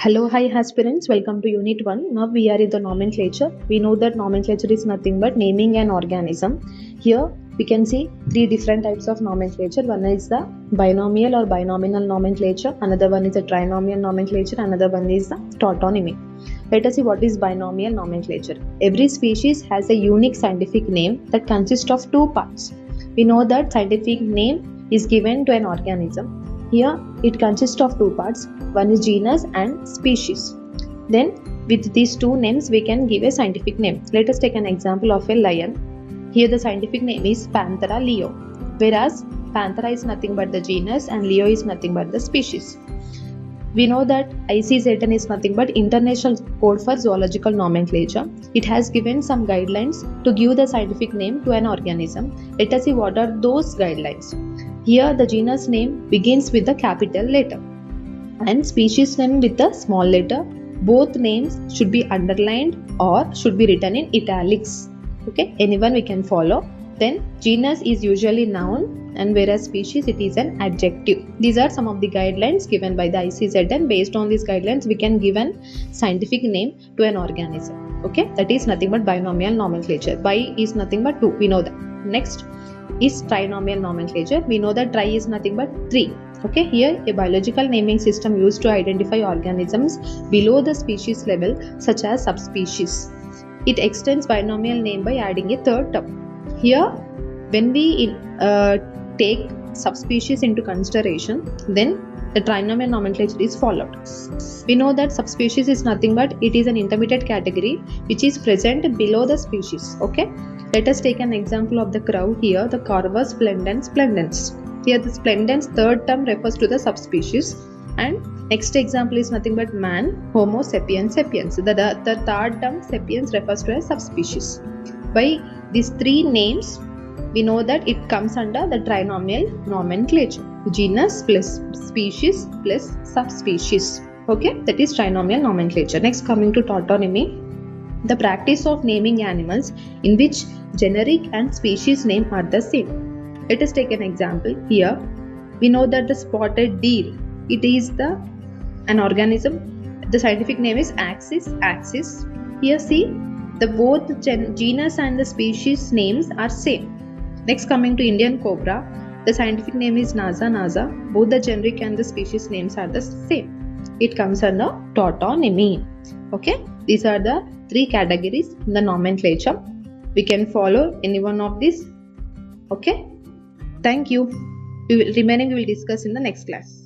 Hello, hi aspirants, welcome to Unit 1. Now we are in the nomenclature. We know that nomenclature is nothing but naming an organism. Here we can see three different types of nomenclature. One is the binomial or binomial nomenclature, another one is the trinomial nomenclature, another one is the tautonymy. Let us see what is binomial nomenclature. Every species has a unique scientific name that consists of two parts. We know that scientific name is given to an organism. Here it consists of two parts, one is genus and species. Then with these two names we can give a scientific name. Let us take an example of a lion. Here the scientific name is Panthera leo, whereas Panthera is nothing but the genus and Leo is nothing but the species. We know that ICZN is nothing but International Code for Zoological Nomenclature. It has given some guidelines to give the scientific name to an organism. Let us see what are those guidelines. Here the genus name begins with the capital letter and species name with the small letter. Both names should be underlined or should be written in italics. Okay, anyone we can follow. Then genus is usually noun and whereas species it is an adjective. These are some of the guidelines given by the ICZN. Based on these guidelines we can give an scientific name to an organism. Okay, that is nothing but binomial nomenclature. Bi is nothing but 2, we know that. Next is trinomial nomenclature. We know that tri is nothing but 3. Okay, here a biological naming system used to identify organisms below the species level such as subspecies. It extends binomial name by adding a third term. Here when we take subspecies into consideration, then the trinomial nomenclature is followed. We know that subspecies is nothing but it is an intermediate category which is present below the species. Okay, let us take an example of the crow. Here the Corvus splendens splendens. Here the splendens third term refers to the subspecies, and next example is nothing but man, Homo sapiens sapiens. The third term sapiens refers to a subspecies. By these three names we know that it comes under the trinomial nomenclature. Genus plus species plus subspecies. Okay, that is trinomial nomenclature. Next, coming to tautonymy, the practice of naming animals in which generic and species name are the same. Let us take an example. Here we know that the spotted deer, it is an organism. The scientific name is Axis axis. Here see the both genus and the species names are same. Next, coming to Indian cobra, the scientific name is Nasa nasa. Both the generic and the species names are the same. It comes under tautonymy. Okay, these are the three categories in the nomenclature. We can follow any one of these. Okay, thank you. Remaining we will discuss in the next class.